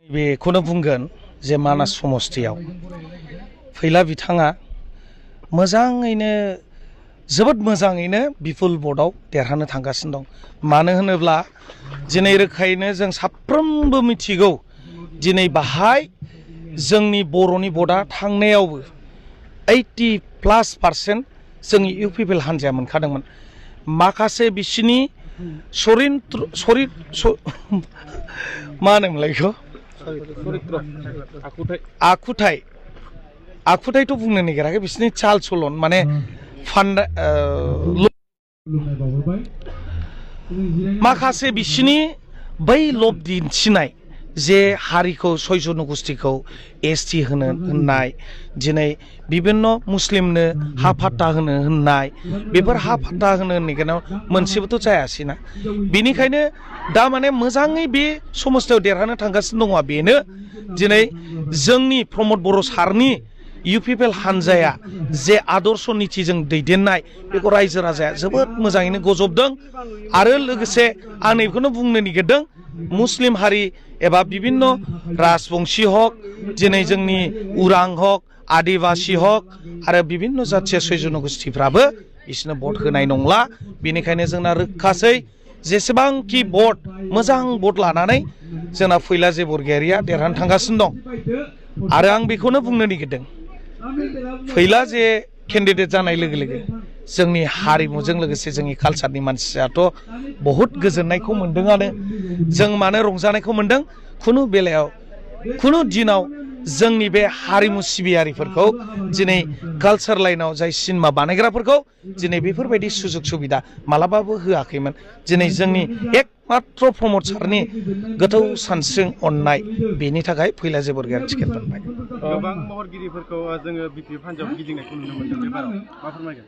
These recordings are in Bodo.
बेखौनो बुंगोन जे मानास समस्तियाव फैला बिथाङा मोजाङैनो जोबोद मोजाङैनो बिपुल भटआव देरहानो थांगासिनो दं। मानो होनोब्ला दिनै रोखायैनो जों साफ्रोमबो मिथिगौ दिनै बाहाय जोंनि बर'नि भटआ थांनायावबो 80+% जोंनि इउपिपिएल हान्जाया मोनखादोंमोन। माखासे बिसिनि मा होनोमोनलाय बेखौ आखुथायथ' बुंनो नागिराखै बिसोरनि चाल चलन माने माखासे बिसिनि बै लब दिन्थिनाय जे हारिखौ सय जनगोष्ठीखौ एसटि होननाय दिनै बिभिन्न मुस्लिमनो हा फाट्टा होननाय बेफोर हा फाट्टा होनो नागिरनायाव मोनसेबोथ' जायासैना। बेनिखायनो दा माने मोजाङै बे समस्तियाव देरहानो थांगासिनो दङ। बेनो दिनै जोंनि प्रमद बर' सारनि इउपिपिएल हान्जाया जे आदर्श नीतिजों दैदेननाय बेखौ रायजो राजाया जोबोद मोजाङैनो गजबदों। आरो लोगोसे आं नैखौनो बुंनो नागिरदों मुस्लिम हारि एबा बिभिन्न राजबंशी हक दिनै जोंनि उरां हक आदिबासी हक आरो बिभिन्न जाथिया सय जनगोष्ठीफ्राबो बिसोरनो भट होनाय नंला। बेनिखायनो जोंना रोखासै जेसेबांखि भट मोजां भट लानानै जोंना फैलाजे बरगयारिया देरहानो थांगासिनो दं। आरो आं बेखौनो बुंनो नागिरदों फैला जे केन्डिडेट जानाय लोगो लोगो जोंनि हारिमुजों लोगोसे जोंनि कालचारनि मानसियाथ' बहुद गोजोननायखौ मोन्दोंआनो। जों मानो रंजानायखौ मोन्दों खुनु बेलायाव खुनु दिनाव जोंनि बे हारिमु सिबियारिफोरखौ दिनै कालचार लाइनाव जाय सिनेमा बानायग्राफोरखौ दिनै बेफोरबायदि सुजुग सुबिदा मालाबाबो होआखैमोन। दिनै जोंनि एकमात्र प्रमद सारनि गोथौ सानस्रिं अननाय बेनि थाखाय फैलाजे बरगयारि टिकेट मोनबाय। गोबां महरगिरिफोरखौ जोङो बिपिएफ हान्जायाव गिदिंनायखौ नुनो मोन्दों। बे बाराव मा फोरमायगोन?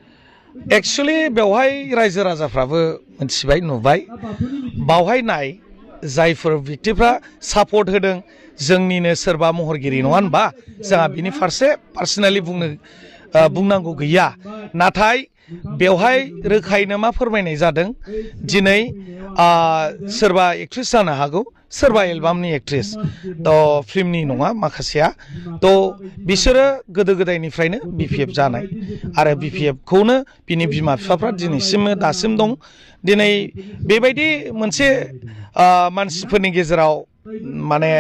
एक्सुवेलि बेवहाय रायजो राजाफ्राबो मिथिबाय नुबाय बावहाय नाय जायफोर व्यक्तिफ्रा सापर्ट होदों जोंनिनो सोरबा महरगिरि नङा होनबा जोंहा बिनि फारसे पार्सनेलि बुंनांगौ गैया। नाथाय बेवहाय रोखायैनो मा फोरमायनाय जादों दिनै सोरबा एक्ट्रेस जानो हागौ सोरबा एलबामनि एक्ट्रेस थ' फिल्मनि नङा माखासेया थ' बिसोरो गोदो गोदायनिफ्रायनो बिपिएफ जानाय आरो बिपिएफखौनो बिनि बिमा बिफाफ्रा दिनैसिमबो दासिम दं। दिनै बेबायदि मोनसे मानसिफोरनि गेजेराव माने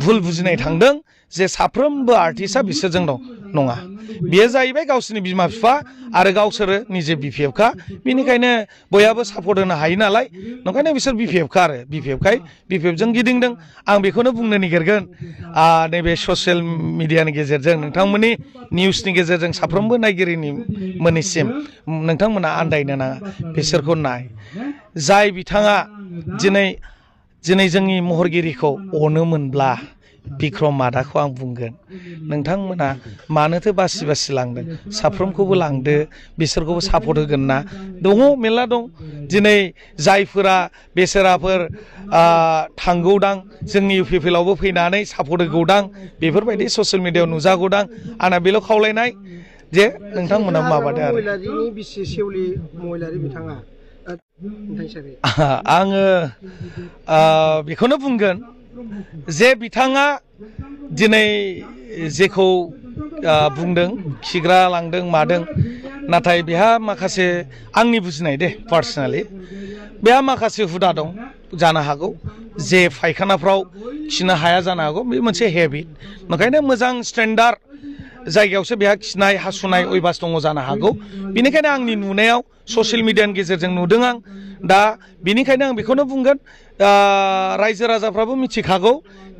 भुल बुजिनाय थांदों जे साफ्रोमबो आर्टिस्टआ बिसोरजों दं नङा। बेयो जाहैबाय गावसोरनि बिमा बिफा आरो गावसोरो निजे बिपिएफखा बेनिखायनो बयहाबो सापर्ट होनो हायो नालाय ओंखायनो बिसोर बिपिएफखा आरो बिपिएफजों गिदिंदों। आं बेखौनो बुंनो नागिरगोन नैबे ससियेल मिडियानि गेजेरजों नोंथांमोननि निउसनि गेजेरजों साफ्रोमबो नायगिरिनि मोननिसिम नोंथांमोना आन्दायनो नाङा बिसोरखौ नाय जाय बिथाङा दिनै जोंनि महरगिरिखौ अनोमोनब्ला बिक्रम मादाखौ आं बुंगोन नोंथांमोना मानोथो बासि बासि लांदों साफ्रोमखौबो लांदो बिसोरखौबो सापर्ट होगोन ना दङ मेरला दं। दिनै जायफोरा बेसेराफोर थांगौदां जोंनि इउपिपिएलआवबो फैनानै सापर्ट होगौदां बेफोरबायदि ससियेल मिडियायाव नुजागौदां आंना बेल' खावलायनाय जे नोंथांमोना माबादो आरो आङो बेखौनो बुंगोन जे बिथाङा दिनै जेखौ बुंदों खिग्रा लांदों मादों नाथाय बेहा माखासे आंनि बुजिनाय दे पार्सनेलि बेहा माखासे हुदा दं जानो हागौ जे फायखानाफ्राव खिनो हाया जानो हागौ बे मोनसे हेबिट ओंखायनो मोजां स्टेन्डार्ड जायगायावसो बेहा खिनाय हासुनाय अयभास दङ जानो हागौ। बेनिखायनो आंनि नुनायाव ससियेल मिडियानि गेजेरजों नुदों आं दा बेनिखायनो आं बेखौनो बुंगोन रायजो राजाफ्राबो मिथिखागौ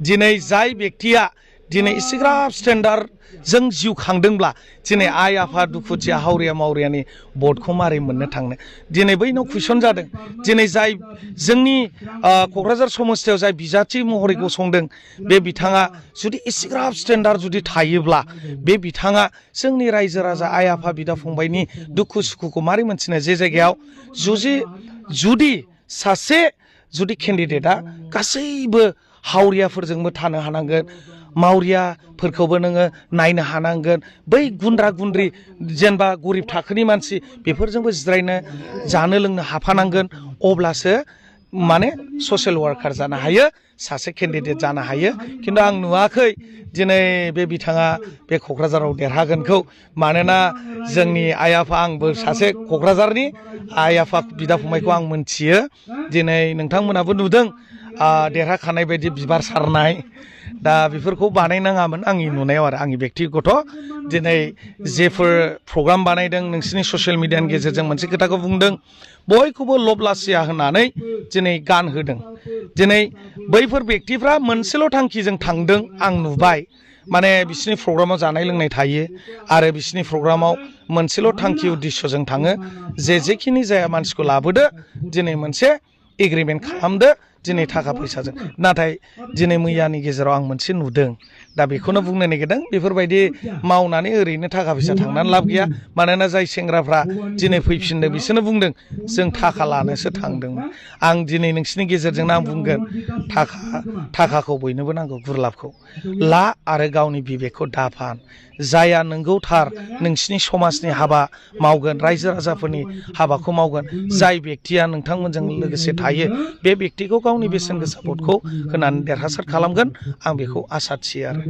दिनै जाय बेक्तिया दिनै एसेग्राब स्टेन्डार्डजों जिउ खांदोंब्ला दिनै आइ आफा दुखुथिया हावरिया मावरियानि भटखौ मारै मोननो थांनो दिनै बैनाव कुइसन जादों। दिनै जाय जोंनि क'क्राझार समस्तियाव जाय बिजाथि महरै गसंदों बे बिथाङा जुदि एसेग्राब स्टेन्डार्ड जुदि थायोब्ला बे बिथाङा जोंनि रायजो राजा आइ आफा बिदा फंबायनि दुखु सुखुखौ मारै मोनथिनो जे जायगायाव जुदि सासे केन्डिडेटआ गासैबो हावरियाफोरजोंबो थानो हानांगोन मावरियाफोरखौबो नोङो नायनो हानांगोन बै गुन्द्रा गुन्द्रि जेनेबा गरिब थाखोनि मानसि बेफोरजोंबो जिरायनो जानो लोंनो हाफानांगोन अब्लासो माने ससियेल वार्कार जानो हायो सासे केन्डिडेट जानो हायो खिन्थु आं नुवाखै दिनै बे बिथाङा बे क'क्राझाराव देरहागोनखौ मानोना जोंनि आइ आफा आंबो सासे क'क्राझारनि आइ आफा बिदा फंबायखौ आं मोनथियो दिनै नोंथांमोनाबो नुदों देरहाखानाय बायदि बिबार सारनाय दा बेफोरखौ बानायनाङामोन आंनि नुनायाव आरो आंनि बेक्तिगत दिनै जेफोर प्रग्राम बानायदों नोंसिनि ससियेल मिडियानि गेजेरजों मोनसे खोथाखौ बुंदों बयखौबो लब लासिया होननानै दिनै गान होदों दिनै बैफोर बेक्तिफ्रा मोनसेल' थांखिजों थांदों आं नुबाय माने बिसिनि प्रग्रामाव जानाय लोंनाय थायो आरो बिसिनि प्रग्रामाव मोनसेल' थांखि उद्देश्यजों थाङो जेखिनि जाया मानसिखौ लाबोदो दिनै मोनसे एग्रिमेन्ट खालामदो दिनै थाखा फैसाजों नाथाय दिनै मैयानि गेजेराव आं मोनसे नुदों दा बेखौनो बुंनो नागिरदों बेफोरबायदि मावनानै ओरैनो थाखा फैसा थांनानै लाब गैया मानोना जाय सेंग्राफ्रा दिनै फैफिनदों बिसोरनो बुंदों जों थाखा लानोसो थांदोंमोन आं दिनै नोंसिनि गेजेरजोंनो आं बुंगोन थाखाखौ बयनोबो नांगौ गुरलाबखौ ला आरो गावनि बिबेकखौ दाफान जाया नंगौ थार नोंसिनि समाजनि हाबा मावगोन रायजो राजाफोरनि हाबाखौ मावगोन जाय बेक्तिया नोंथांमोनजों लोगोसे थायो बे बेक्तिखौ गावनि बेसेन गोसा भटखौ होनानै देरहासार खालामगोन आं बेखौ आसा थियो आरो